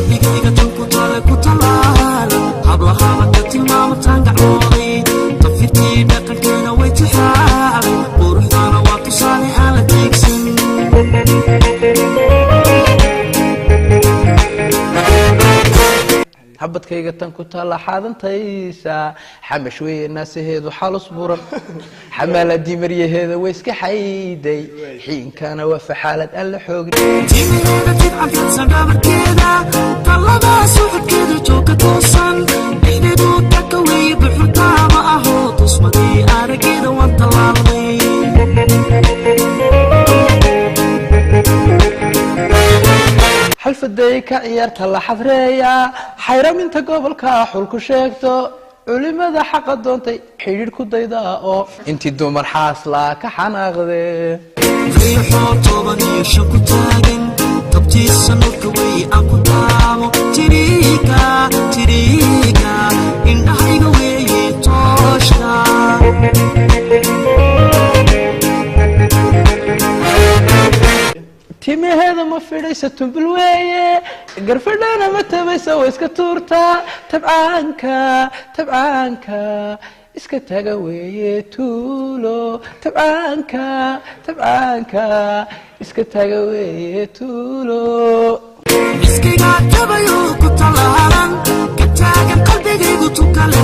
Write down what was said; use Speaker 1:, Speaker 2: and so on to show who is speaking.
Speaker 1: qalbigayga tan ku taale ku talaal hablaha ka tilmaamo tan gacmooday tafirtii dhaqankeena way tixaabay quruxdana waa tusaale aan la tiigsan
Speaker 2: habadkayga tan ku taala xaadantaysa xamash weeye naasaheedu xalus buran xamaaladii maryaheeda way iska xayday xiinkana waa faxaalad aan la xoogin
Speaker 1: timaheeda tidcafadsan gabarkeeda tallada socodkeeda jooga toosan dhexdeedu taka weeye buxurtaama aho tusmadii arageeda waan tallaalday
Speaker 2: xalfaday ka ciyaarta la xadreeya xayraminta gobolka xulku sheegto culimada xaqa doontay xidhiidh ku dayda oo intii dumar xaaslaa ka xanaaqde
Speaker 1: riixoo toban iyo shan ku taagan tabtiisa nurka wey aan ku taamo tiriiga indhahayga weeye tooshka
Speaker 2: timaheeda ma fidhaysa tumbul weeye garfadhana ma tabaysa way iska tuurtaa tabcaanka iska taga weeye tuulo tabcaanka iska taga weeye tuulo
Speaker 1: iskiga tabayo ku talaalan ka taagan qalbigaygu tukale